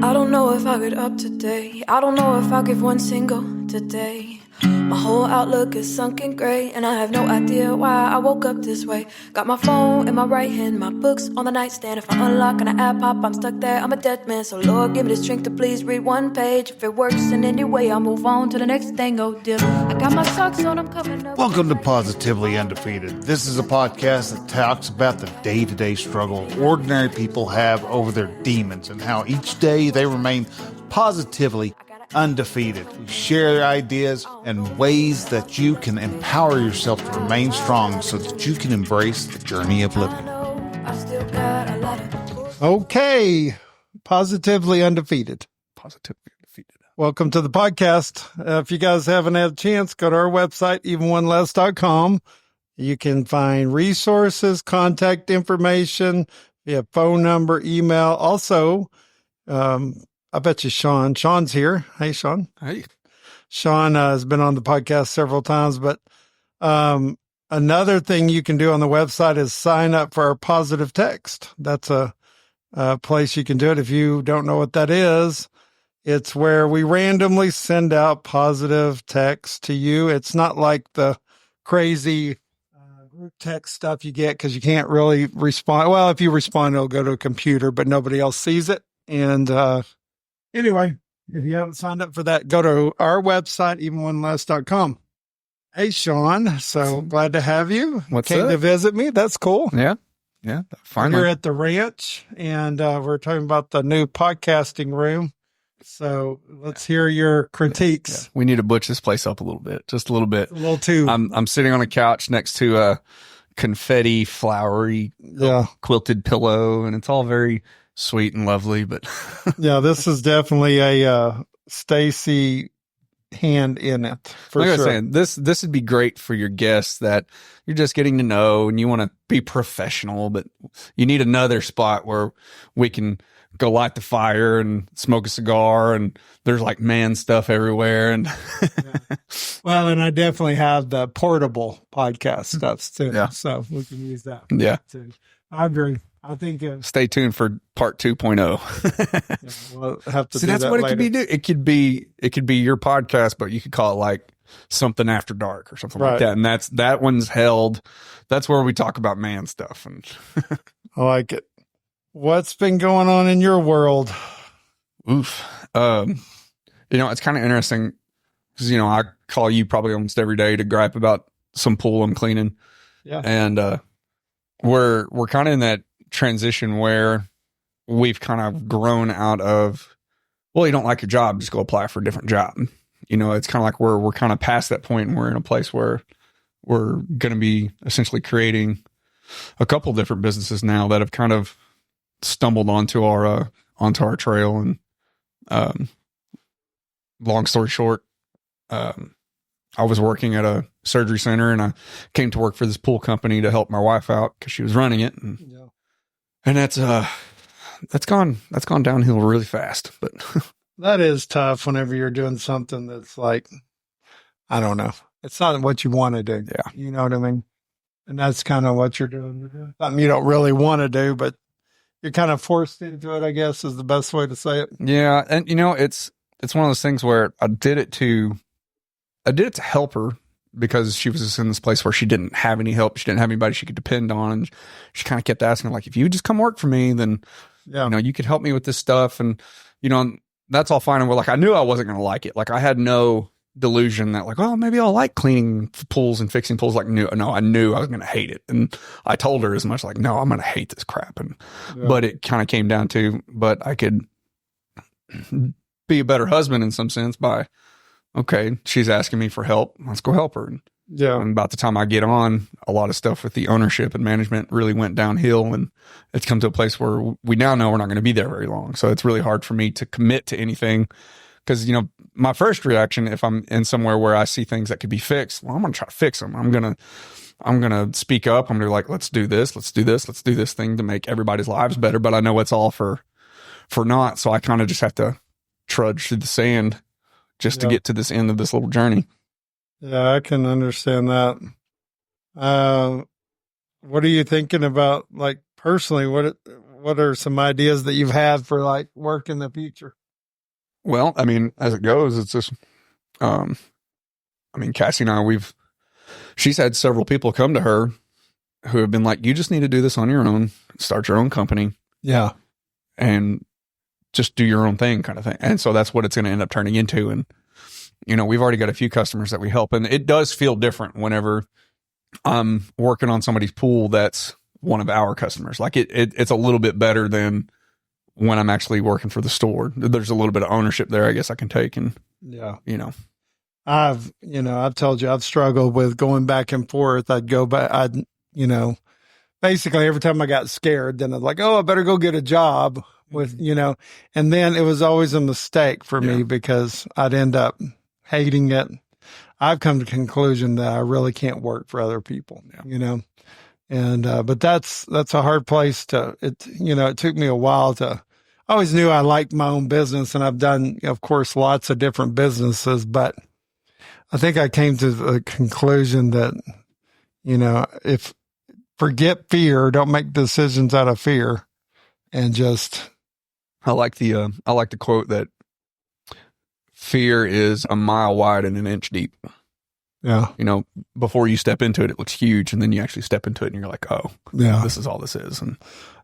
I don't know if I'll get up today. I don't know if I'll give one single today. My whole outlook is sunken gray, and I have no idea why I woke up this way. Got my phone in my right hand, my books on the nightstand. If I unlock and I app pop, I'm stuck there, I'm a dead man. So Lord, give me the strength to please read one page. If it works in any way, I'll move on to the next thing. Oh dear, I got my socks on, I'm coming up. Welcome to Positively Undefeated. This is a podcast that talks about the day-to-day struggle ordinary people have over their demons and how each day they remain positively undefeated. We share ideas and ways that you can empower yourself to remain strong so that you can embrace the journey of living. Okay, Positively Undefeated. Positively Undefeated. Welcome to the podcast. If you guys haven't had a chance, go to our website, evenoneless.com. You can find resources, contact information, we have phone number, email. Also, I bet you Shawn's here. Hey, Shawn. Hey. Shawn has been on the podcast several times, but another thing you can do on the website is sign up for our positive text. That's a place you can do it. If you don't know what that is, it's where we randomly send out positive text to you. It's not like the crazy group text stuff you get because you can't really respond. Well, if you respond, it'll go to a computer, but nobody else sees it. And anyway, if you haven't signed up for that, go to our website, evenoneless.com. Hey, Shawn. So glad to have you. Came to visit me. That's cool. Yeah. Finally. We're at the ranch, and we're talking about the new podcasting room. So let's hear your critiques. Yeah. We need to butch this place up a little bit, just a little bit. A little too. I'm sitting on a couch next to a confetti, flowery, quilted pillow, and it's all very sweet and lovely. But yeah, this is definitely a Stacy hand in it. For like sure. I was saying, this would be great for your guests that you're just getting to know and you want to be professional, but you need another spot where we can go light the fire and smoke a cigar, and there's like man stuff everywhere. And yeah. Well, and I definitely have the portable podcast stuff too. Yeah. So we can use that. Yeah. Too. I agree. I think stay tuned for part 2.0. Yeah, we'll have to see, do that's that what later. it could be. It could be your podcast, but you could call it like something after dark or something like that. And that one's held. That's where we talk about man stuff. And I like it. What's been going on in your world? Oof. It's kind of interesting because, I call you probably almost every day to gripe about some pool I'm cleaning. Yeah. And, we're kind of in that transition where we've kind of grown out of, well, you don't like your job, just go apply for a different job. It's kind of like we're kind of past that point and we're in a place where we're going to be essentially creating a couple different businesses now that have kind of stumbled onto our trail. And long story short, I was working at a surgery center and I came to work for this pool company to help my wife out because she was running it. And that's gone downhill really fast. But that is tough whenever you're doing something that's like, I don't know. It's not what you want to do. Yeah. You know what I mean? And that's kind of what you're doing. You're doing something you don't really want to do, but you're kind of forced into it, I guess, is the best way to say it. Yeah. And it's one of those things where I did it to help her because she was just in this place where she didn't have any help. She didn't have anybody she could depend on. And she kind of kept asking, like, if you just come work for me, then, you could help me with this stuff. And, that's all fine. And we're like, I knew I wasn't going to like it. Like, I had no delusion that like, oh, maybe I'll like cleaning pools and fixing pools. Like, no, I knew I was going to hate it. And I told her as much like, no, I'm going to hate this crap. And, but it kind of came down to, but I could be a better husband in some sense by, okay, she's asking me for help. Let's go help her. And about the time I get on, a lot of stuff with the ownership and management really went downhill, and it's come to a place where we now know we're not going to be there very long. So it's really hard for me to commit to anything because, my first reaction, if I'm in somewhere where I see things that could be fixed, well, I'm going to try to fix them. I'm going to speak up. I'm going to be like, let's do this thing to make everybody's lives better. But I know it's all for naught. So I kind of just have to trudge through the sand just to get to this end of this little journey. Yeah, I can understand that. What are you thinking about, like, personally? what are some ideas that you've had for like work in the future? Well, I mean, as it goes, it's just, I mean, Cassie and I, she's had several people come to her who have been like, you just need to do this on your own, start your own company. Yeah. And just do your own thing kind of thing. And so that's what it's going to end up turning into. And, you know, we've already got a few customers that we help, and it does feel different whenever I'm working on somebody's pool that's one of our customers. Like it's a little bit better than when I'm actually working for the store. There's a little bit of ownership there, I guess I can take. And, you know, I've told you I've struggled with going back and forth. I'd go back, basically every time I got scared, then I'd like, oh, I better go get a job with, and then it was always a mistake for me because I'd end up hating it. I've come to the conclusion that I really can't work for other people, and, but that's a hard place it took me a while I always knew I liked my own business, and I've done, of course, lots of different businesses, but I think I came to the conclusion that, if forget fear, don't make decisions out of fear, and just. I like the quote that fear is a mile wide and an inch deep. Yeah. Before you step into it, it looks huge, and then you actually step into it and you're like, oh, yeah, this is all this is. And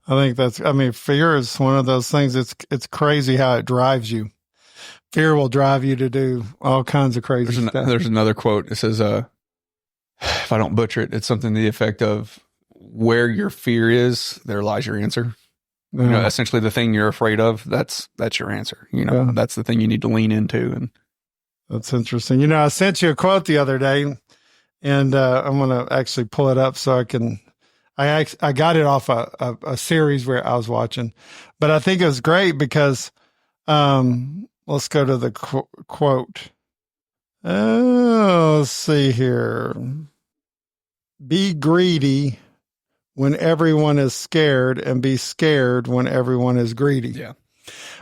I think fear is one of those things. It's crazy how it drives you. Fear will drive you to do all kinds of crazy stuff. There's another quote. It says, if I don't butcher it, it's something to the effect of, where your fear is, there lies your answer. Yeah. Essentially the thing you're afraid of, that's your answer. That's the thing you need to lean into. And that's interesting. I sent you a quote the other day, and I'm going to actually pull it up so I got it off a series where I was watching, but I think it was great because, let's go to the quote. Let's see here. Be greedy when everyone is scared, and be scared when everyone is greedy. Yeah.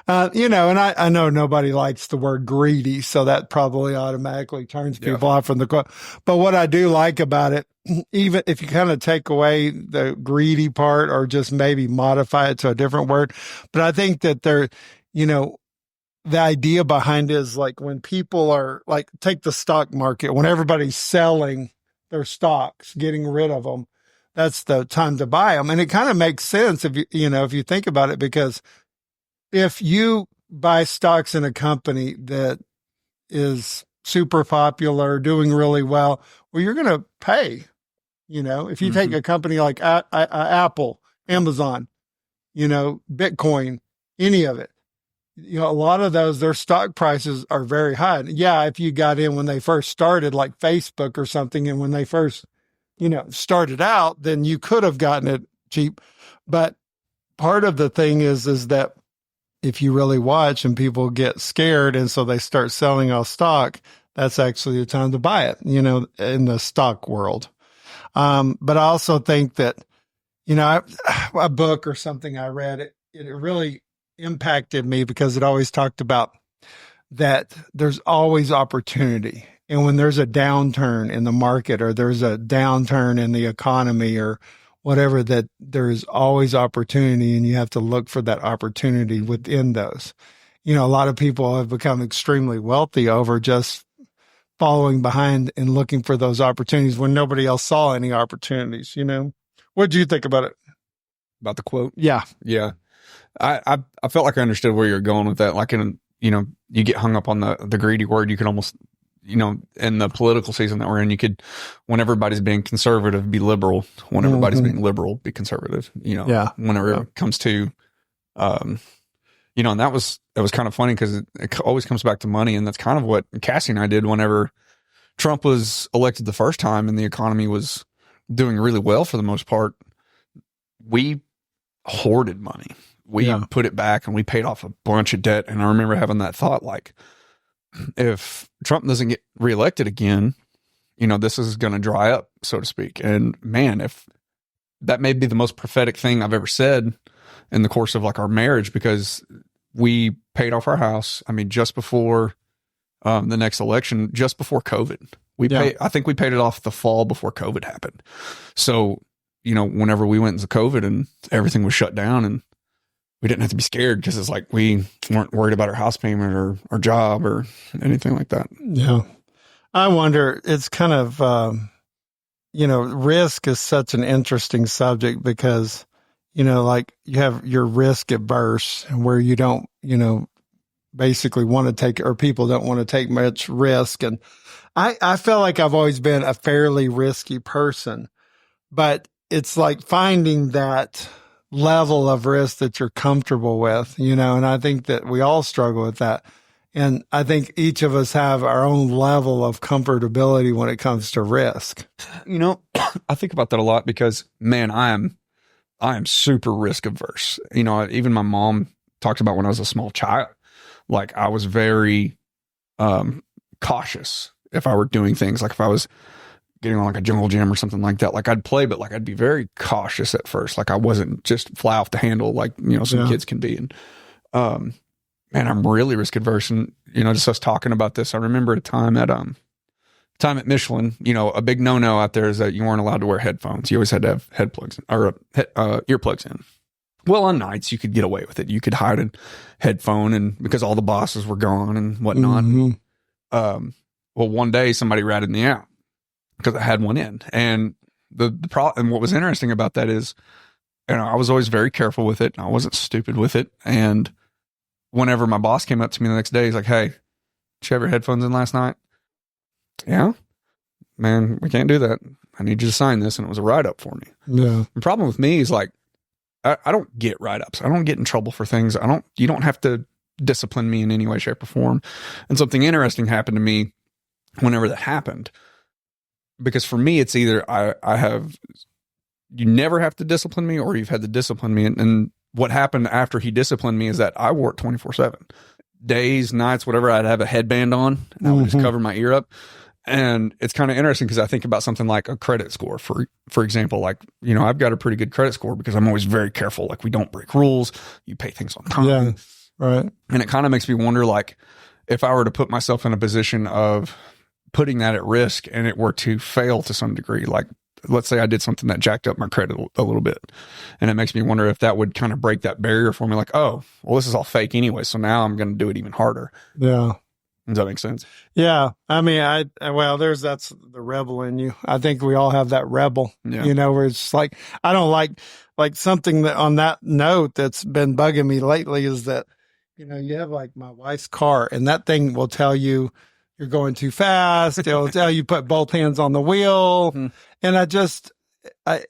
And I know nobody likes the word greedy, so that probably automatically turns people off from the quote. But what I do like about it, even if you kind of take away the greedy part or just maybe modify it to a different word, but I think that the idea behind it is like when people are like, take the stock market, when everybody's selling their stocks, getting rid of them, that's the time to buy them. And it kind of makes sense if you think about it, because if you buy stocks in a company that is super popular, doing really well, you're going to pay, if you take a company like Apple, Amazon, Bitcoin, any of it, a lot of those, their stock prices are very high. Yeah. If you got in when they first started, like Facebook or something, and when they first started out, then you could have gotten it cheap. But part of the thing is that if you really watch and people get scared, and so they start selling off stock, that's actually the time to buy it, in the stock world. But I also think that, a book or something I read, it really impacted me because it always talked about that there's always opportunity. And when there's a downturn in the market, or there's a downturn in the economy or whatever, that there's always opportunity, and you have to look for that opportunity within those. A lot of people have become extremely wealthy over just following behind and looking for those opportunities when nobody else saw any opportunities. What do you think about it? About the quote? Yeah. Yeah. I felt like I understood where you're going with that. Like, you get hung up on the greedy word. You could almost, in the political season that we're in, you could, when everybody's being conservative, be liberal. When everybody's being liberal, be conservative. Whenever it comes to, and it was kind of funny because it always comes back to money, and that's kind of what Cassie and I did whenever Trump was elected the first time, and the economy was doing really well for the most part. We hoarded money. We put it back, and we paid off a bunch of debt. And I remember having that thought, like, if Trump doesn't get reelected again, this is going to dry up, so to speak. And man, if that may be the most prophetic thing I've ever said in the course of like our marriage, because we paid off our house. I mean, just before the next election, just before COVID, I think we paid it off the fall before COVID happened. So, whenever we went into COVID and everything was shut down, and we didn't have to be scared because it's like we weren't worried about our house payment or our job or anything like that. Yeah. I wonder, it's kind of, risk is such an interesting subject because, like you have your risk averse where you don't, basically want to take, or people don't want to take much risk. And I feel like I've always been a fairly risky person, but it's like finding that level of risk that you're comfortable with, and I think that we all struggle with that. And I think each of us have our own level of comfortability when it comes to risk. I think about that a lot because, man, I am super risk averse. Even my mom talked about when I was a small child, like I was very cautious if I were doing things, like if I was getting on like a jungle gym or something like that, like I'd play, but like I'd be very cautious at first. Like I wasn't just fly off the handle like, some kids can be. And, man, I'm really risk adverse. And, just us talking about this, I remember a time at Michelin, a big no-no out there is that you weren't allowed to wear headphones. You always had to have head plugs in, or earplugs in. Well, on nights you could get away with it. You could hide a headphone and because all the bosses were gone and whatnot. Mm-hmm. Well, one day somebody ratted me out because I had one in. And the problem, and what was interesting about that is, I was always very careful with it. I wasn't stupid with it. And whenever my boss came up to me the next day, he's like, "Hey, did you have your headphones in last night?" "Yeah." "Man, we can't do that. I need you to sign this." And it was a write-up for me. Yeah. The problem with me is like, I don't get write-ups. I don't get in trouble for things. You don't have to discipline me in any way, shape, or form. And something interesting happened to me whenever that happened. Because for me, it's either you never have to discipline me or you've had to discipline me. And what happened after he disciplined me is that I wore it 24/7. Days, nights, whatever, I'd have a headband on and I would just cover my ear up. And it's kind of interesting because I think about something like a credit score, for example, like, I've got a pretty good credit score because I'm always very careful. Like we don't break rules. You pay things on time. Yeah, right. And it kind of makes me wonder, like, if I were to put myself in a position of putting that at risk and it were to fail to some degree, like let's say I did something that jacked up my credit a little bit. And it makes me wonder if that would kind of break that barrier for me. Like, oh, well, this is all fake anyway. So now I'm going to do it even harder. Yeah. Does that make sense? Yeah. I mean, that's the rebel in you. I think we all have that rebel, where it's like, I don't like something that on that note that's been bugging me lately is that, you have like my wife's car and that thing will tell you you're going too fast. It'll tell you put both hands on the wheel. Mm-hmm. And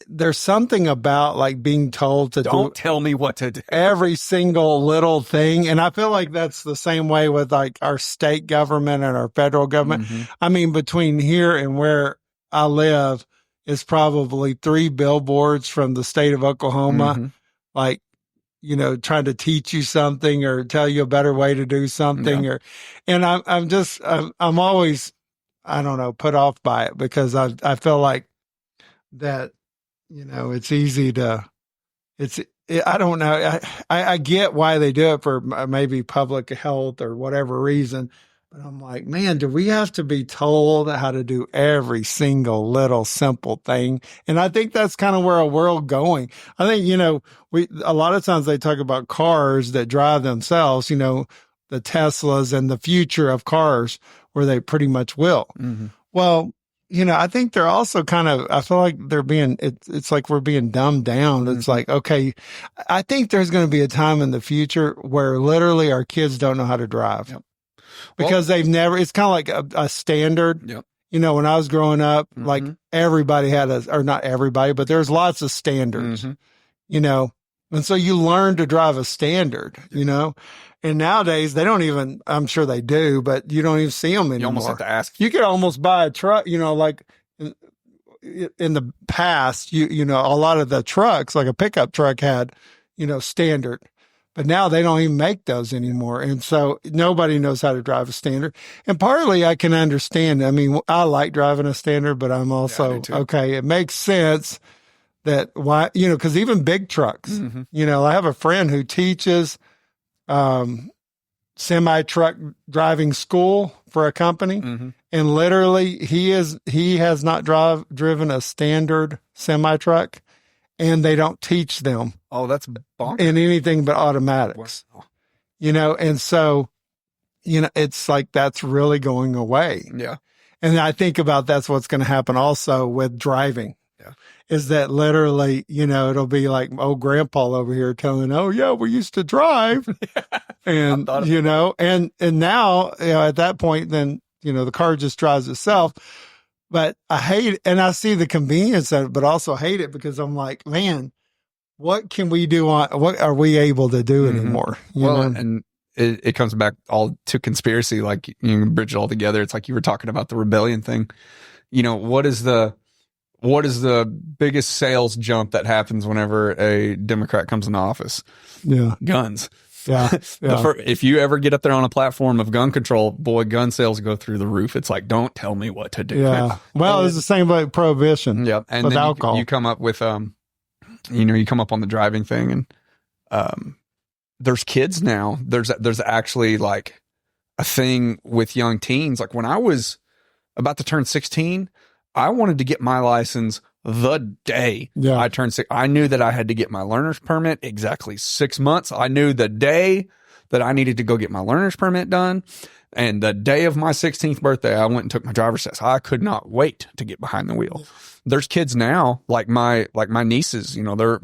there's something about like being told to don't tell me what to do every single little thing. And I feel like that's the same way with like our state government and our federal government. Mm-hmm. I mean, between here and where I live is probably 3 billboards from the state of Oklahoma, mm-hmm. like, trying to teach you something or tell you a better way to do something. Yeah. And I'm always, I don't know, put off by it because I feel like that, it's easy to, I don't know. I get why they do it for maybe public health or whatever reason. But I'm like, man, do we have to be told how to do every single little simple thing? And I think that's kind of where our world going. I think, a lot of times they talk about cars that drive themselves, the Teslas and the future of cars where they pretty much will. Mm-hmm. Well, I think they're also I feel like they're it's like we're being dumbed down. Mm-hmm. It's like, okay, I think there's going to be a time in the future where literally our kids don't know how to drive. Yep. Because it's kind of like a standard. Yep. When I was growing up, mm-hmm. like everybody had or not everybody, but there's lots of standards, mm-hmm. And so you learn to drive a standard, and nowadays they don't even, I'm sure they do, but you don't even see them anymore. You almost have to ask. You could almost buy a truck, like in the past, a lot of the trucks, like a pickup truck had, standard. But now they don't even make those anymore. And so nobody knows how to drive a standard. And partly I can understand. I mean, I like driving a standard, but I'm also, okay, it makes sense that why, because even big trucks, mm-hmm. I have a friend who teaches semi-truck driving school for a company. Mm-hmm. And literally he has not driven a standard semi-truck and they don't teach them Oh, that's bonkers. in anything but automatics. Wow. And so, it's like that's really going away. Yeah. And I think about that's what's going to happen also with driving. Yeah. Is that literally, it'll be like old grandpa over here telling, oh yeah, we used to drive. And, and now, at that point, then, the car just drives itself. But I hate it. And I see the convenience of it, but also hate it because I'm like, man, what can we do what are we able to do anymore? And it comes back all to conspiracy, like you can bridge it all together. It's like you were talking about the rebellion thing. What is the biggest sales jump that happens whenever a Democrat comes into office? Yeah. Guns. Yeah. If you ever get up there on a platform of gun control, boy, gun sales go through the roof. It's like, don't tell me what to do. Yeah. Well, it's the same like prohibition. Yeah. And with then alcohol. you come up with, you come up on the driving thing, and there's kids now. There's actually like a thing with young teens. Like when I was about to turn 16, I wanted to get my license the day I turned 6. I knew that I had to get my learner's permit exactly 6 months. I knew the day that I needed to go get my learner's permit done. And the day of my 16th birthday, I went and took my driver's test. I could not wait to get behind the wheel. There's kids now, like my nieces, they're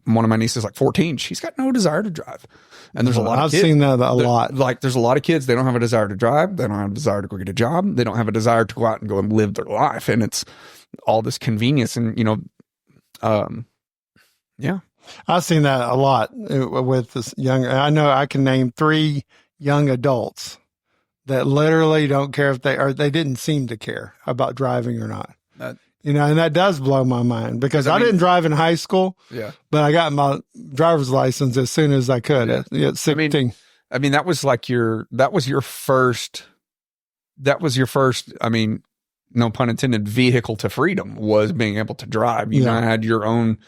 one of my nieces, like 14. She's got no desire to drive. And there's a lot of kids. I've seen that a lot. Like there's a lot of kids, they don't have a desire to drive. They don't have a desire to go get a job. They don't have a desire to go out and go and live their life. And it's all this convenience and, yeah. I've seen that a lot with this young, I know I can name 3 young adults that literally don't care if they didn't seem to care about driving or not. And that does blow my mind because I didn't drive in high school. Yeah. But I got my driver's license as soon as I could at 16. I mean, that was your first, no pun intended, vehicle to freedom was being able to drive. You had your own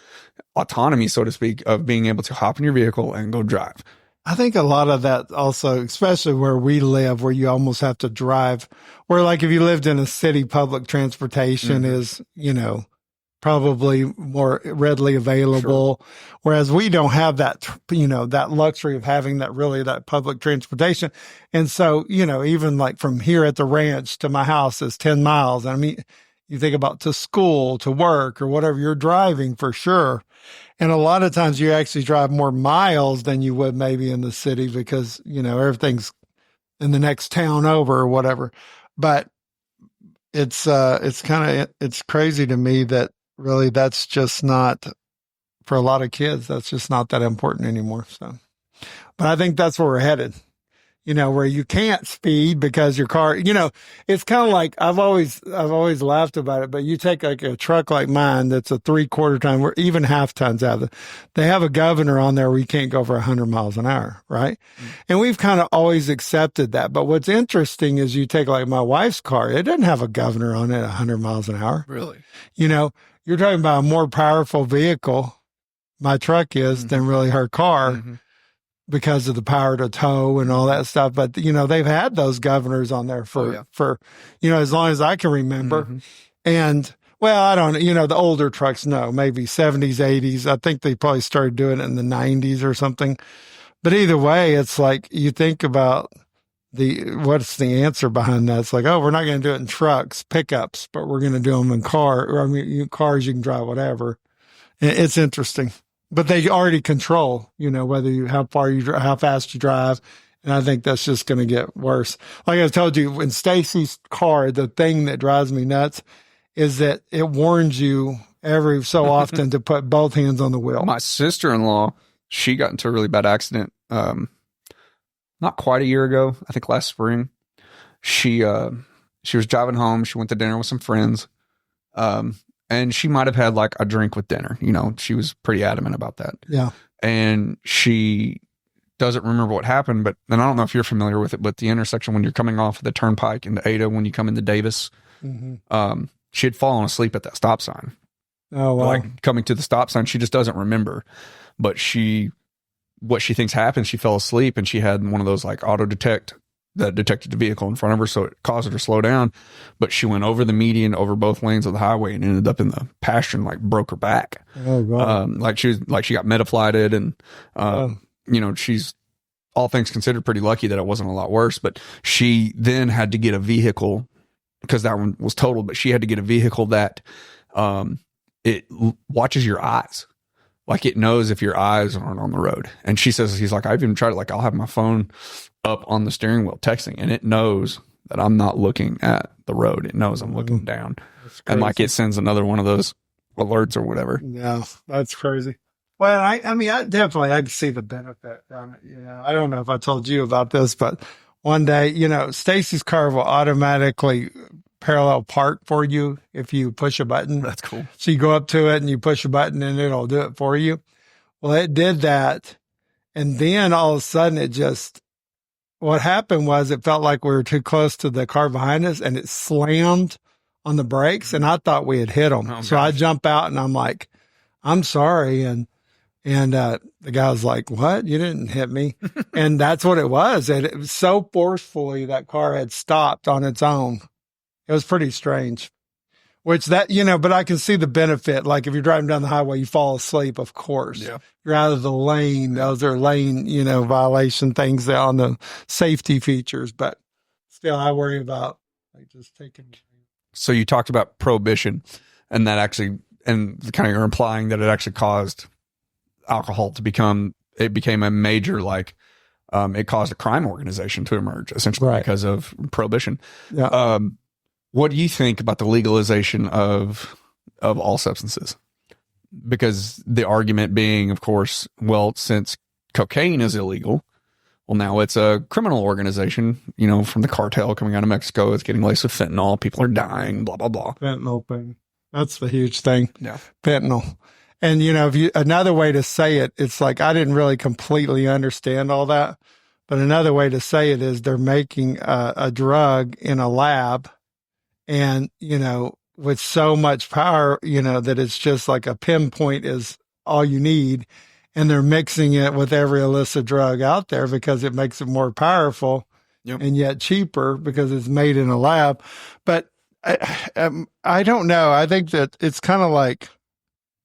autonomy, so to speak, of being able to hop in your vehicle and go drive. I think a lot of that also, especially where we live, where you almost have to drive, where like if you lived in a city, public transportation is, probably more readily available. Sure. Whereas we don't have that, that luxury of having that public transportation. And so, even like from here at the ranch to my house is 10 miles. I mean, you think about to school, to work or whatever, you're driving for sure. And a lot of times you actually drive more miles than you would maybe in the city because, everything's in the next town over or whatever. But it's crazy to me that really that's just not, for a lot of kids, that's just not that important anymore. So, but I think that's where we're headed. Where you can't speed because your car, it's kind of like, I've always laughed about it, but you take like a truck like mine that's a 3/4 ton, or even half tons out of it. They have a governor on there where you can't go over 100 miles an hour. Right. Mm-hmm. And we've kind of always accepted that. But what's interesting is you take like my wife's car, it doesn't have a governor on it at 100 miles an hour. Really? You're talking about a more powerful vehicle. My truck is than really her car. Mm-hmm. Because of the power to tow and all that stuff. But, they've had those governors on there for as long as I can remember. Mm-hmm. And, well, I don't the older trucks, no, maybe 70s, 80s. I think they probably started doing it in the 90s or something. But either way, it's like you think about what's the answer behind that? It's like, oh, we're not going to do it in trucks, pickups, but we're going to do them in cars, you can drive whatever. It's interesting. But they already control, how fast you drive. And I think that's just going to get worse. Like I told you, in Stacy's car, the thing that drives me nuts is that it warns you every so often to put both hands on the wheel. My sister-in-law, she got into a really bad accident not quite a year ago, I think last spring. She was driving home. She went to dinner with some friends. And she might have had like a drink with dinner. She was pretty adamant about that. Yeah. And she doesn't remember what happened, but then I don't know if you're familiar with it, but the intersection when you're coming off the turnpike into Ada, when you come into Davis, she had fallen asleep at that stop sign. Oh, wow. Like coming to the stop sign, she just doesn't remember. But what she thinks happened, she fell asleep and she had one of those like auto detect that detected the vehicle in front of her, so it caused her to slow down. But she went over the median, over both lanes of the highway, and ended up in the pasture and like broke her back. Oh God. She got metaflighted, and you know, she's, all things considered, pretty lucky that it wasn't a lot worse. But she then had to get a vehicle, because that one was totaled, but she had to get a vehicle that it watches your eyes. Like, it knows if your eyes aren't on the road. And she says, he's like, I've even tried it. Like, I'll have my phone up on the steering wheel texting, and it knows that I'm not looking at the road. It knows I'm looking down. And like, it sends another one of those alerts or whatever. Yeah, that's crazy. Well, I mean, I definitely see the benefit from it. You know, I don't know if I told you about this, but one day, you know, Stacy's car will automatically parallel park for you if you push a button. That's cool. So you go up to it and you push a button and it'll do it for you. Well, it did that. And then all of a sudden what happened was it felt like we were too close to the car behind us, and it slammed on the brakes, and I thought we had hit them. Oh, so I jump out and I'm like, I'm sorry. And the guy was like, what? You didn't hit me. And that's what it was. And it was so forcefully that car had stopped on its own. It was pretty strange, which that, you know, but I can see the benefit. Like, if you're driving down the highway, you fall asleep, of course. Yeah. You're out of the lane. Those are lane, you know, violation things on the safety features. But still, I worry about like just taking. So you talked about prohibition, and that actually, and kind of you're implying that it actually caused alcohol to became a major, like, it caused a crime organization to emerge, essentially, because of prohibition. Yeah. What do you think about the legalization of all substances? Because the argument being, of course, well, since cocaine is illegal, well, now it's a criminal organization, you know, from the cartel coming out of Mexico. It's getting laced with fentanyl. People are dying, blah, blah, blah. Fentanyl thing. That's the huge thing. Yeah. Fentanyl. And, you know, another way to say it, it's like, I didn't really completely understand all that, but another way to say it is they're making a drug in a lab, and, you know, with so much power, you know, that it's just like a pinpoint is all you need. And they're mixing it with every illicit drug out there because it makes it more powerful and yet cheaper because it's made in a lab. But I don't know. I think that it's kind of like,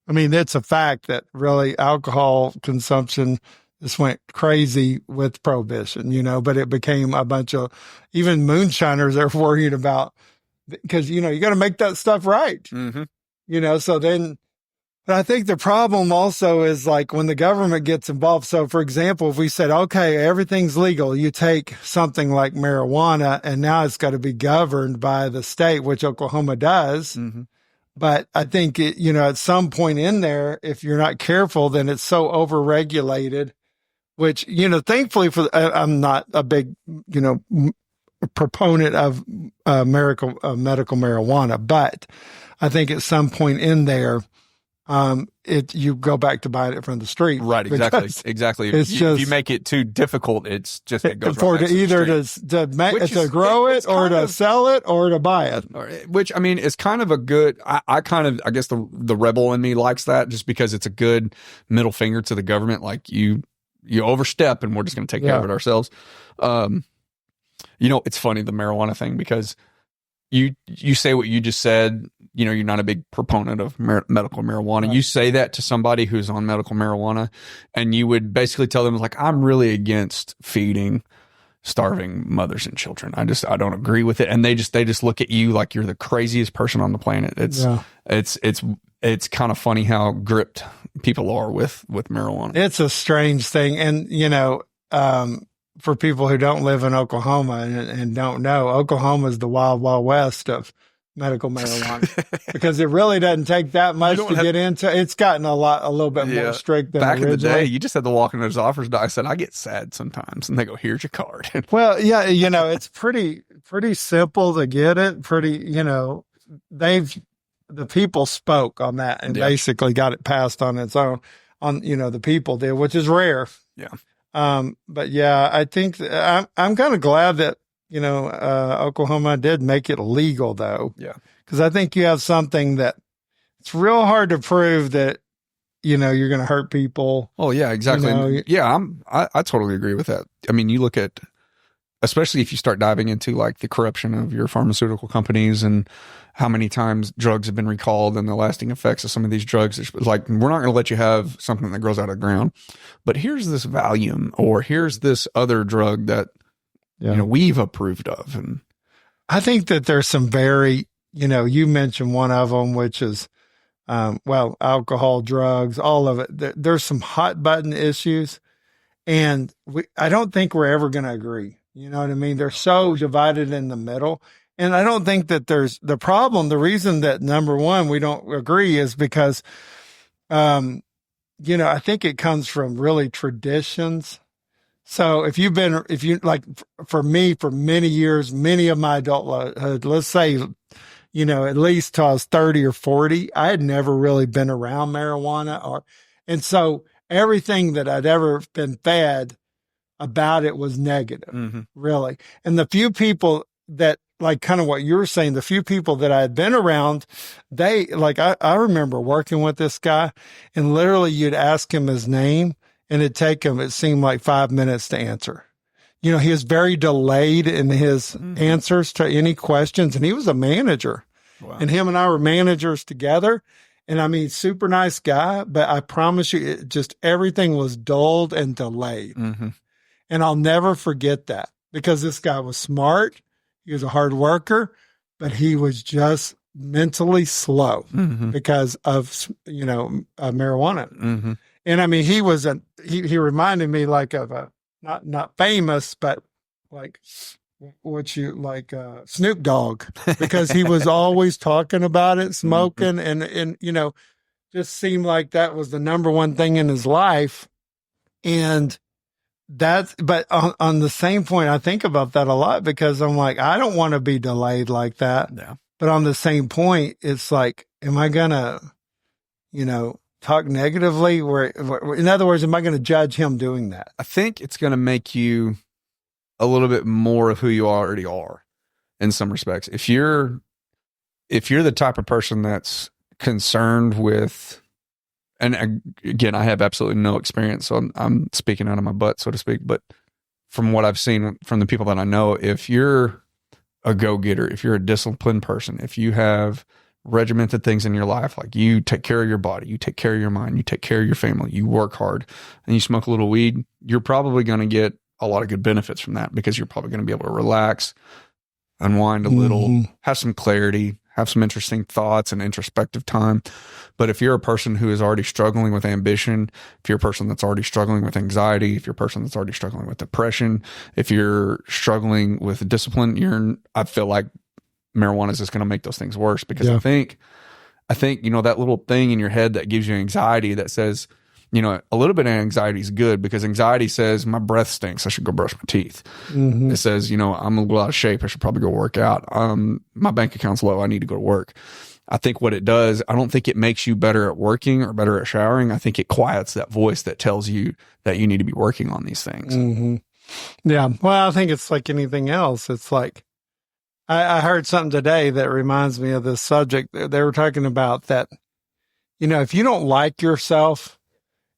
I mean, it's a fact that really alcohol consumption just went crazy with prohibition, you know, but it became a bunch of, even moonshiners are worried about, because, you know, you got to make that stuff right, you know, so then, but I think the problem also is like when the government gets involved. So for example, if we said, okay, everything's legal, you take something like marijuana and now it's got to be governed by the state, which Oklahoma does. But I think it, you know, at some point in there, if you're not careful, then it's so overregulated, which, you know, thankfully I'm not a big, you know, proponent of medical marijuana, but I think at some point in there, you go back to buying it from the street. Right. Exactly. It's if you make it too difficult, it goes right back to grow it or to sell it or to buy it. Which, I mean, is kind of a good, I guess the rebel in me likes that, just because it's a good middle finger to the government. Like, you overstep and we're just going to take care of it ourselves. You know, it's funny, the marijuana thing, because you say what you just said, you know, you're not a big proponent of medical marijuana. Right. You say that to somebody who's on medical marijuana, and you would basically tell them, like, I'm really against feeding starving mothers and children. I don't agree with it. And they just look at you like you're the craziest person on the planet. It's kind of funny how gripped people are with marijuana. It's a strange thing. And, you know, for people who don't live in Oklahoma and don't know, Oklahoma is the wild, wild west of medical marijuana because it really doesn't take that much to get into. It's gotten a little bit more strict than back originally. In the day. You just had to walk in those offers. I said, I get sad sometimes, and they go, "Here's your card." Well, yeah, you know, it's pretty simple to get it. You know, the people spoke on that and basically got it passed on its own. You know, the people did, which is rare. Yeah. But yeah, I think I'm kind of glad that, you know, Oklahoma did make it legal though. Yeah. Cause I think you have something that it's real hard to prove that, you know, you're going to hurt people. Oh yeah, exactly. You know, yeah. I totally agree with that. I mean, you look at especially if you start diving into like the corruption of your pharmaceutical companies and how many times drugs have been recalled and the lasting effects of some of these drugs. It's like, we're not going to let you have something that grows out of the ground, but here's this Valium, or here's this other drug that, we've approved of. And I think that there's some very, you mentioned one of them, which is, alcohol, drugs, all of it. There's some hot button issues, and I don't think we're ever going to agree. You know what I mean? They're so divided in the middle. And I don't think that there's the problem. The reason that, number one, we don't agree is because, I think it comes from really traditions. So if you like, for me, for many years, many of my adulthood, let's say, at least till I was 30 or 40, I had never really been around marijuana, and so everything that I'd ever been fed about it was negative, really. And the few people that, like kind of what you were saying, the few people that I had been around, they like, I remember working with this guy, and literally you'd ask him his name and it'd take him, it seemed like 5 minutes to answer. He was very delayed in his answers to any questions, and he was a manager. Wow. And him and I were managers together. And I mean, super nice guy, but I promise you, everything was dulled and delayed. And I'll never forget that, because this guy was smart. He was a hard worker, but he was just mentally slow because of, marijuana. And I mean, he was he reminded me like of a, not famous, but like Snoop Dogg, because he was always talking about it, smoking, and just seemed like that was the number one thing in his life. And but on the same point, I think about that a lot, because I'm like, I don't want to be delayed like that. Yeah. But on the same point, it's like, am I gonna, talk negatively? In other words, am I going to judge him doing that? I think it's going to make you a little bit more of who you already are in some respects. If you're the type of person that's concerned with, and again, I have absolutely no experience, so I'm speaking out of my butt, so to speak, but from what I've seen from the people that I know, if you're a go-getter, if you're a disciplined person, if you have regimented things in your life, like you take care of your body, you take care of your mind, you take care of your family, you work hard, and you smoke a little weed, you're probably going to get a lot of good benefits from that, because you're probably going to be able to relax, unwind a little, have some clarity, have some interesting thoughts and introspective time. But if you're a person who is already struggling with ambition, if you're a person that's already struggling with anxiety, if you're a person that's already struggling with depression, if you're struggling with discipline, I feel like marijuana is just going to make those things worse, because I think, that little thing in your head that gives you anxiety that says, a little bit of anxiety is good, because anxiety says my breath stinks, I should go brush my teeth. It says, I'm a little out of shape, I should probably go work out. My bank account's low, I need to go to work. I think what it does, I don't think it makes you better at working or better at showering. I think it quiets that voice that tells you that you need to be working on these things. Yeah. Well, I think it's like anything else. It's like, I heard something today that reminds me of this subject. They were talking about that, if you don't like yourself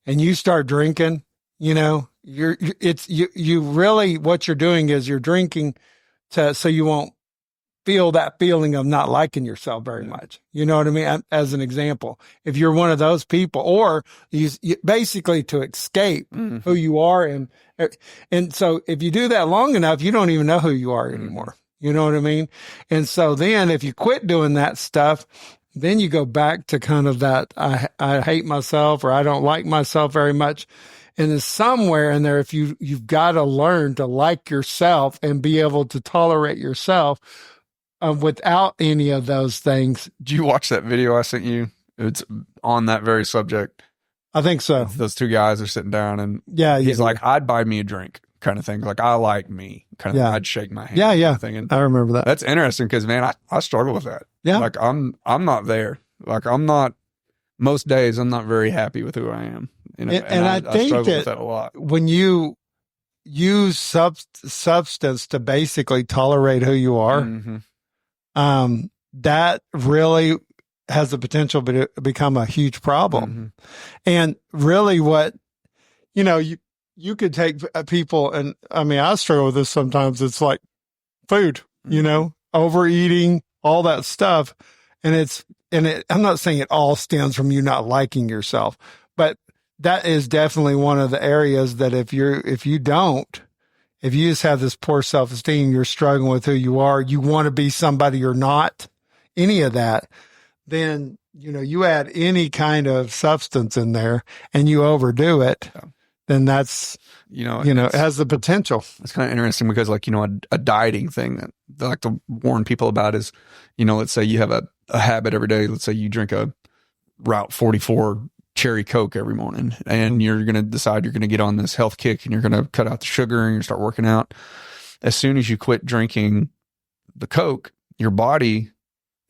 and you start drinking, you really, what you're doing is you're drinking so you won't feel that feeling of not liking yourself very much. You know what I mean? As an example, if you're one of those people, or you basically to escape who you are. And so if you do that long enough, you don't even know who you are anymore. You know what I mean? And so then if you quit doing that stuff, then you go back to kind of that, I hate myself, or I don't like myself very much. And there's somewhere in there, if you've got to learn to like yourself and be able to tolerate yourself without any of those things. Did you watch that video I sent you? It's on that very subject. I think so. Those two guys are sitting down, and he's like, I'd buy me a drink kind of thing. Like, I like me kind of, I'd shake my hand. Yeah. Kind of thing. And I remember that. That's interesting, because man, I struggle with that. Yeah. Like I'm not there. Like most days I'm not very happy with who I am. And I think struggle with that a lot. When you use substance to basically tolerate who you are, that really has the potential to become a huge problem. And really what, you you could take people, and I mean, I struggle with this sometimes. It's like food, overeating, all that stuff. And I'm not saying it all stems from you not liking yourself, but that is definitely one of the areas that if you just have this poor self-esteem, you're struggling with who you are, you want to be somebody you're not, any of that, then, you add any kind of substance in there and you overdo it, then that's, it has the potential. It's kind of interesting because a dieting thing that I like to warn people about is, let's say you have a habit every day. Let's say you drink a Route 44 cherry Coke every morning, and you're going to decide you're going to get on this health kick and you're going to cut out the sugar and you start working out. As soon as you quit drinking the Coke, your body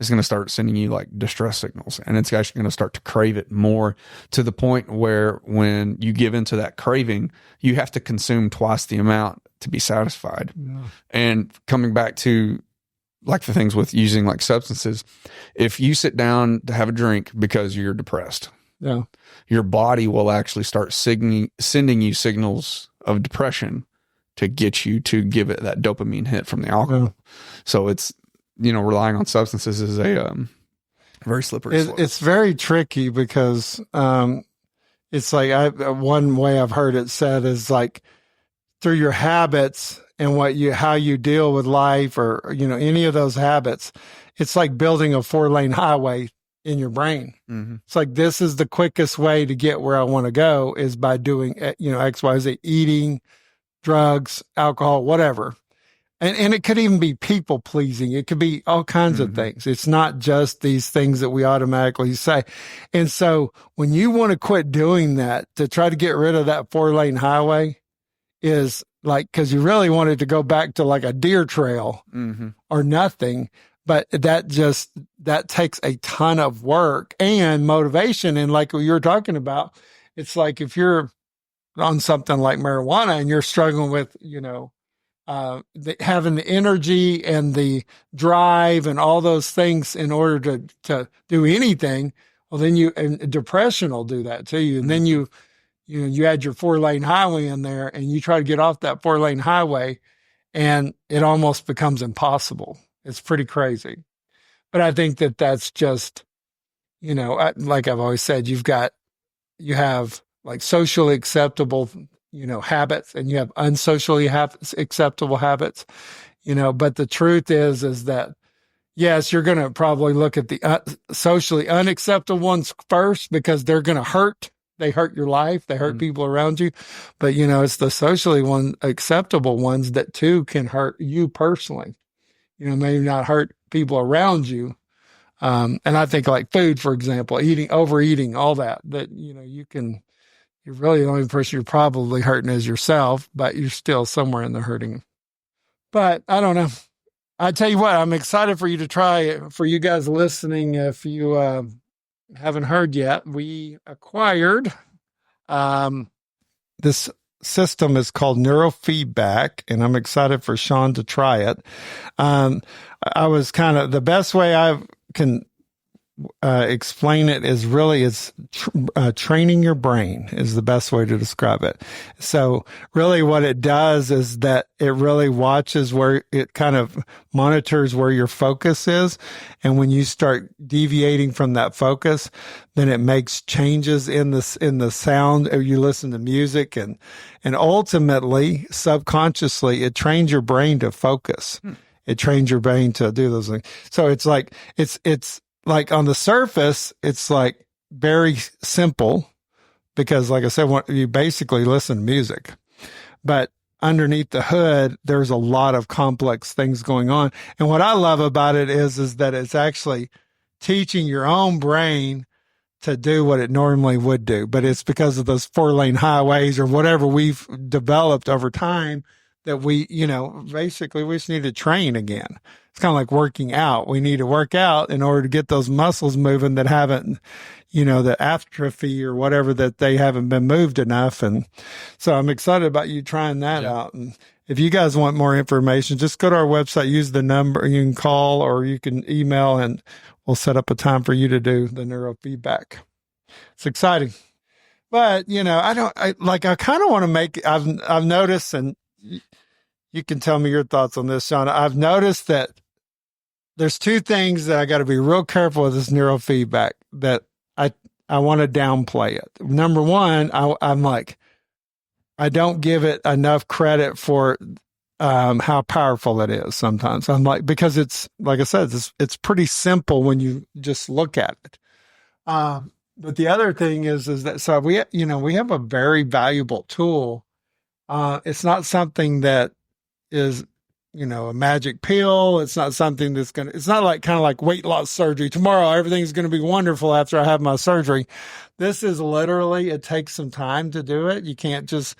is going to start sending you like distress signals, and it's actually going to start to crave it more, to the point where when you give into that craving, you have to consume twice the amount to be satisfied. Yeah. And coming back to like the things with using like substances, if you sit down to have a drink because you're depressed, your body will actually start sending you signals of depression to get you to give it that dopamine hit from the alcohol. Yeah. So it's, relying on substances is a very slippery slope. It's very tricky because it's like one way I've heard it said is like through your habits and how you deal with life, or any of those habits, it's like building a 4-lane highway in your brain. Mm-hmm. It's like, this is the quickest way to get where I want to go is by doing X, Y, Z, eating, drugs, alcohol, whatever. And it could even be people pleasing. It could be all kinds of things. It's not just these things that we automatically say. And so when you want to quit doing that, to try to get rid of that 4-lane highway is like, cause you really wanted to go back to like a deer trail or nothing. But that takes a ton of work and motivation. And like what you were talking about, it's like if you're on something like marijuana and you're struggling with, having the energy and the drive and all those things in order to do anything, well, then and depression will do that to you. And then you add your 4-lane highway in there and you try to get off that 4-lane highway and it almost becomes impossible. It's pretty crazy. But I think that's just, like I've always said, you have like socially acceptable habits, and you have unsocially acceptable habits, but the truth is that, yes, you're going to probably look at the socially unacceptable ones first because they're going to hurt. They hurt your life. They hurt people around you. But, it's the socially acceptable ones that too can hurt you personally, maybe not hurt people around you. And I think like food, for example, overeating, all that, you're really the only person you're probably hurting is yourself, but you're still somewhere in the hurting. But I don't know. I tell you what, I'm excited for you to try it. For you guys listening, if you haven't heard yet, we acquired this system is called Neurofeedback, and I'm excited for Shawn to try it. I was the best way I can explain it is really training your brain is the best way to describe it. So really what it does is that it really watches where it kind of monitors where your focus is. And when you start deviating from that focus, then it makes changes in the sound, or you listen to music, and ultimately subconsciously it trains your brain to focus. It trains your brain to do those things. So it's like, it's like on the surface, it's like very simple because, like I said, you basically listen to music, but underneath the hood, there's a lot of complex things going on. And what I love about it is that it's actually teaching your own brain to do what it normally would do. But it's because of those 4-lane highways or whatever we've developed over time that we, basically we just need to train again. It's kind of like working out. We need to work out in order to get those muscles moving that haven't, the atrophy or whatever, that they haven't been moved enough. And so I'm excited about you trying that out. And if you guys want more information, just go to our website, use the number, you can call or you can email, and we'll set up a time for you to do the neurofeedback. It's exciting. But, I kind of want to I've noticed, and you can tell me your thoughts on this, Shawn. I've noticed that there's two things that I got to be real careful with this neurofeedback that I want to downplay it. Number one, I'm like, I don't give it enough credit for how powerful it is sometimes. I'm like, because it's, like I said, it's pretty simple when you just look at it. But the other thing is that, so we have a very valuable tool. It's not something that is, a magic pill. It's not something it's not like kind of like weight loss surgery. Tomorrow, everything's going to be wonderful after I have my surgery. This is literally, it takes some time to do it. You can't just,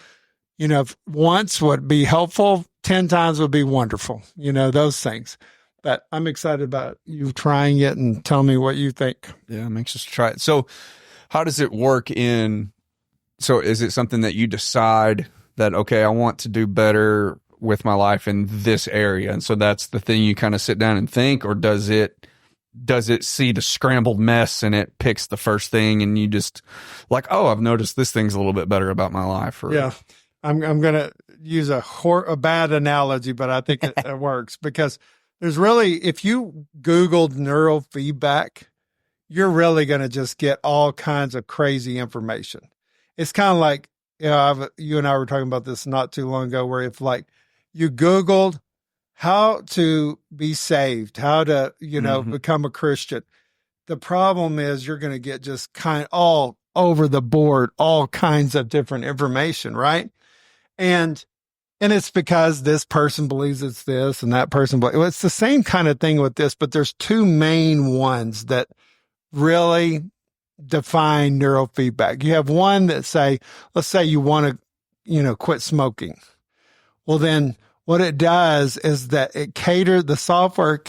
once would be helpful, 10 times would be wonderful, those things. But I'm excited about you trying it and tell me what you think. Yeah, I'm anxious to try it. So how does it work so is it something that you decide that, okay, I want to do better with my life in this area, and so that's the thing you kind of sit down and think, or does it see the scrambled mess and it picks the first thing and you just like, oh, I've noticed this thing's a little bit better about my life? Or, yeah, I'm going to use a bad analogy, but I think it works, because there's really, if you Googled neurofeedback, you're really going to just get all kinds of crazy information. It's kind of like, you and I were talking about this not too long ago, where if like you Googled how to be saved, how to, become a Christian, the problem is you're going to get just kind of all over the board, all kinds of different information, right? And it's because this person believes it's this and that person believes. Well, it's the same kind of thing with this, but there's two main ones that really define neurofeedback. You have one that let's say you want to, quit smoking. Well, then what it does is that the software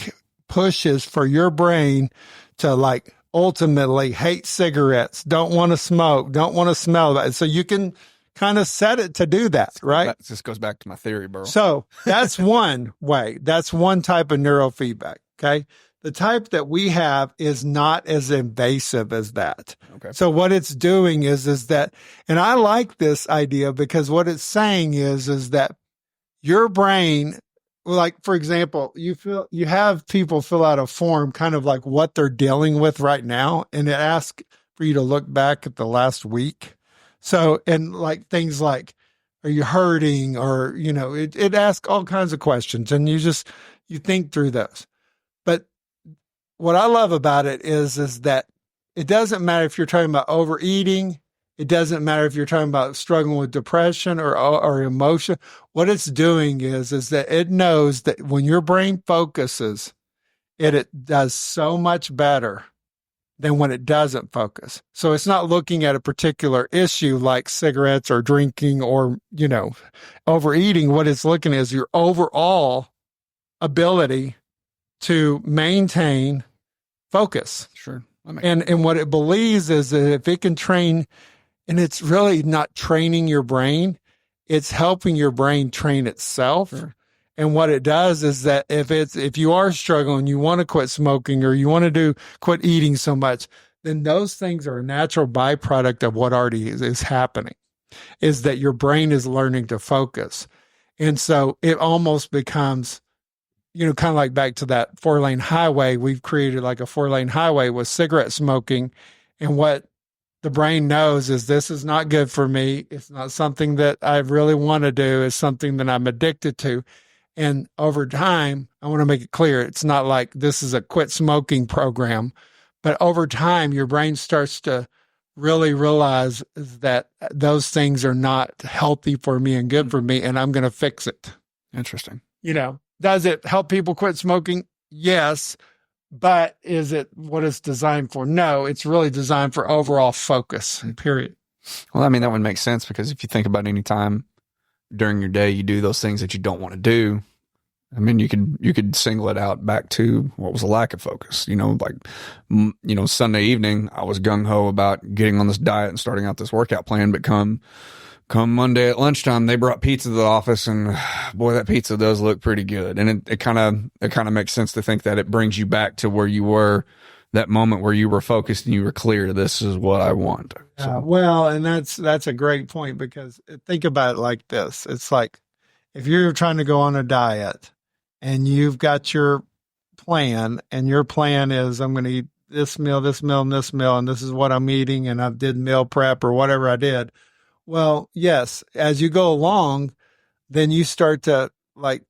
pushes for your brain to like ultimately hate cigarettes, don't want to smoke, don't want to smell it. So you can kind of set it to do that, right? This goes back to my theory, bro. So that's one way. That's one type of neurofeedback. Okay. The type that we have is not as invasive as that. Okay. So what it's doing is that, and I like this idea because what it's saying is that your brain, like, for example, you have people fill out a form kind of like what they're dealing with right now. And it asks for you to look back at the last week. So, and like things like, are you hurting? Or, it asks all kinds of questions, and you think through those. But what I love about it is that it doesn't matter if you're talking about overeating. It doesn't matter if you're talking about struggling with depression or emotion. What it's doing is that it knows that when your brain focuses, it does so much better than when it doesn't focus. So it's not looking at a particular issue like cigarettes or drinking or, overeating. What it's looking at is your overall ability to maintain focus. Sure. And what it believes is that if it can train, and it's really not training your brain, it's helping your brain train itself. Sure. And what it does is that if you are struggling, you want to quit smoking or you want to quit eating so much, then those things are a natural byproduct of what already is happening, is that your brain is learning to focus. And so it almost becomes, kind of like back to that 4-lane highway. We've created like a 4-lane highway with cigarette smoking. And what the brain knows is this is not good for me. It's not something that I really want to do. It's something that I'm addicted to. And over time, I want to make it clear, it's not like this is a quit smoking program, but over time, your brain starts to really realize that those things are not healthy for me and good for me, and I'm going to fix it. Interesting. Does it help people quit smoking? Yes. But is it what it's designed for? No, it's really designed for overall focus, period. Well, that would make sense, because if you think about any time during your day you do those things that you don't want to do, you could single it out back to what was a lack of focus. Sunday evening, I was gung-ho about getting on this diet and starting out this workout plan, but come Monday at lunchtime, they brought pizza to the office, and boy, that pizza does look pretty good. And it kind of makes sense to think that it brings you back to where you were that moment where you were focused and you were clear, this is what I want. Well, and that's a great point, because think about it like this. It's like if you're trying to go on a diet and you've got your plan, and your plan is I'm going to eat this meal, this meal, and this meal, and this is what I'm eating, and I did meal prep or whatever I did. Well, yes, as you go along, then you start to like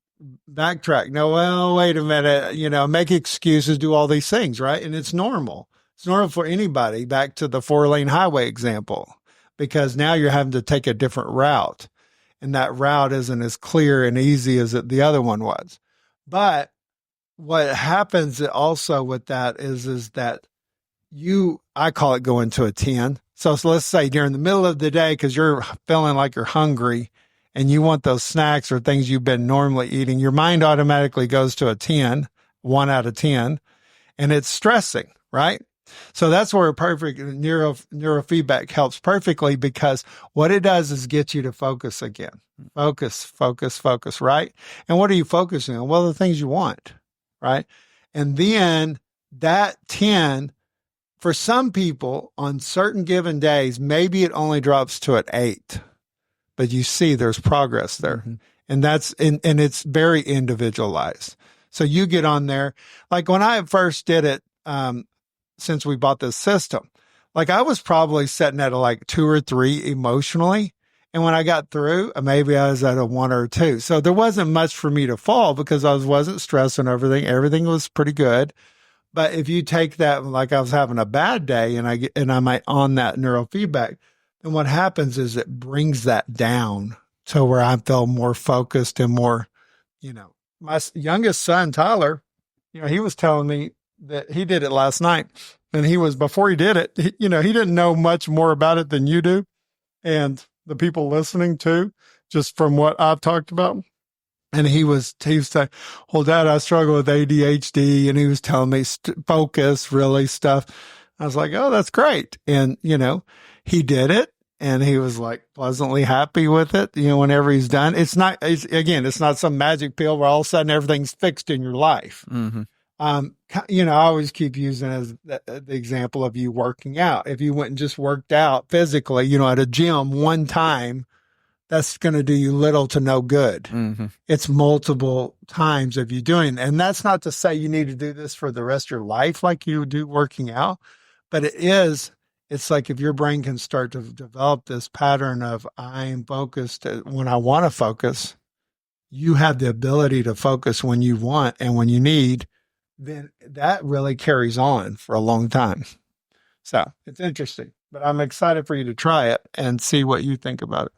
backtrack. No, well, wait a minute, make excuses, do all these things, right? And it's normal. It's normal for anybody, back to the 4-lane highway example, because now you're having to take a different route, and that route isn't as clear and easy as the other one was. But what happens also with that is that I call it going to a 10. So let's say during the middle of the day, because you're feeling like you're hungry and you want those snacks or things you've been normally eating, your mind automatically goes to a 10, 1 out of 10, and it's stressing, right? So that's where perfect neurofeedback helps perfectly, because what it does is get you to focus again. Focus, right? And what are you focusing on? Well, the things you want, right? And then that 10, for some people on certain given days, maybe it only drops to an 8, but you see there's progress there. Mm-hmm. And and it's very individualized. So you get on there. Like when I first did it, since we bought this system, like I was probably sitting at a 2 or 3 emotionally. And when I got through, maybe I was at a 1 or 2. So there wasn't much for me to fall, because I wasn't stressing everything. Everything was pretty good. But if you take that, like I was having a bad day and I'm on that neurofeedback, then what happens is it brings that down to where I feel more focused and more, my youngest son, Tyler, he was telling me that he did it last night, and before he did it, he didn't know much more about it than you do. And the people listening too, just from what I've talked about. And he was saying, well, Dad, I struggle with ADHD. And he was telling me focus, really stuff. I was like, oh, that's great. And, he did it, and he was pleasantly happy with it. Whenever he's done, it's not some magic pill where all of a sudden everything's fixed in your life. Mm-hmm. I always keep using as the example of you working out. If you went and just worked out physically, at a gym one time, that's going to do you little to no good. Mm-hmm. It's multiple times of you doing. And that's not to say you need to do this for the rest of your life like you do working out, but it's like if your brain can start to develop this pattern of I'm focused when I want to focus, you have the ability to focus when you want and when you need, then that really carries on for a long time. So it's interesting, but I'm excited for you to try it and see what you think about it.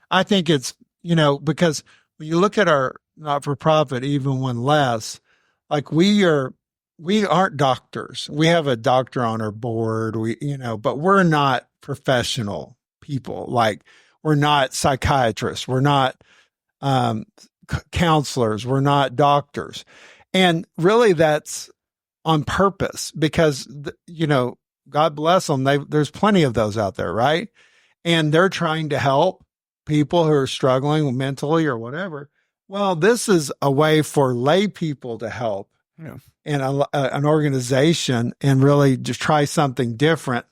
I think it's, because when you look at our not-for-profit, even when less, we aren't doctors. We have a doctor on our board, but we're not professional people. We're not psychiatrists. We're not counselors. We're not doctors. And really that's on purpose, because, God bless them. There's plenty of those out there, right? And they're trying to help people who are struggling mentally or whatever. Well, this is a way for lay people to help and an organization and really just try something different,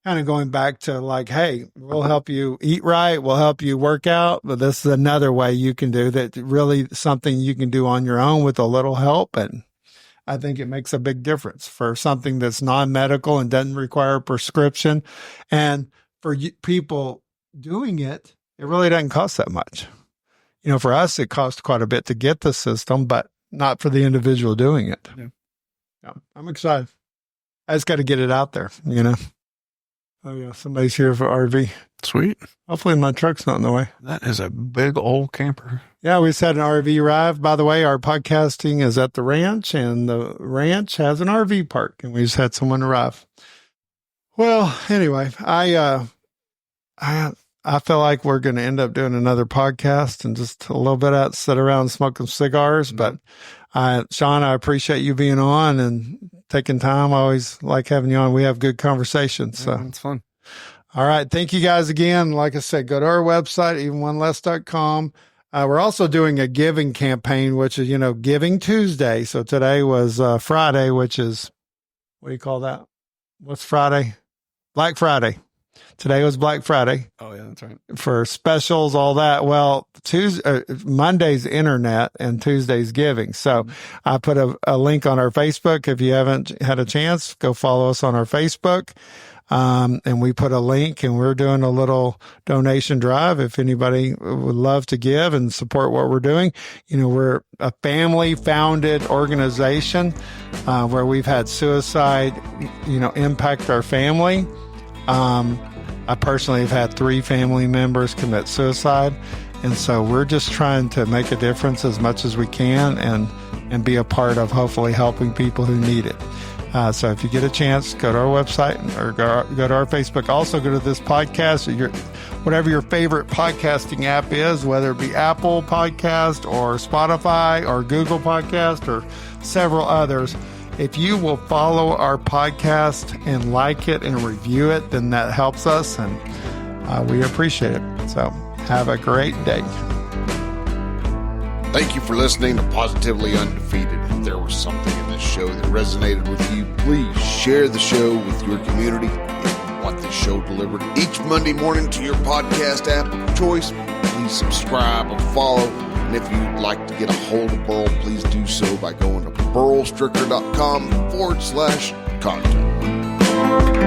kind of going back to hey, we'll help you eat right. We'll help you work out. But this is another way you can do that, really something you can do on your own with a little help. And I think it makes a big difference for something that's non-medical and doesn't require a prescription. And for people doing it, it really doesn't cost that much. For us, it costs quite a bit to get the system, but not for the individual doing it. Yeah, I'm excited. I just got to get it out there, Oh, yeah, somebody's here for RV. Sweet. Hopefully my truck's not in the way. That is a big old camper. Yeah, we just had an RV arrive. By the way, our podcasting is at the ranch, and the ranch has an RV park, and we just had someone arrive. Well, anyway, I feel like we're going to end up doing another podcast and just a little bit out, sit around smoking cigars. Mm-hmm. But Shawn, I appreciate you being on and taking time. I always like having you on. We have good conversations. So it's fun. All right. Thank you guys again. Like I said, go to our website, evenoneless.com. We're also doing a giving campaign, which is, Giving Tuesday. So today was Friday, which is what do you call that? What's Friday? Black Friday. Today was Black Friday. Oh yeah, that's right. For specials, all that. Well, Monday's internet and Tuesday's giving. So I put a link on our Facebook. If you haven't had a chance, go follow us on our Facebook. And we put a link, and we're doing a little donation drive. If anybody would love to give and support what we're doing, we're a family founded organization, where we've had suicide, impact our family. I personally have had 3 family members commit suicide. And so we're just trying to make a difference as much as we can and be a part of hopefully helping people who need it. So if you get a chance, go to our website or go to our Facebook. Also go to this podcast, whatever your favorite podcasting app is, whether it be Apple Podcast or Spotify or Google Podcast or several others. If you will follow our podcast and like it and review it, then that helps us, and we appreciate it. So have a great day. Thank you for listening to Positively Undefeated. If there was something in this show that resonated with you, please share the show with your community. If you want this show delivered each Monday morning to your podcast app of choice, please subscribe or follow. And if you'd like to get a hold of Burl, please do so by going to burlstricker.com/contact.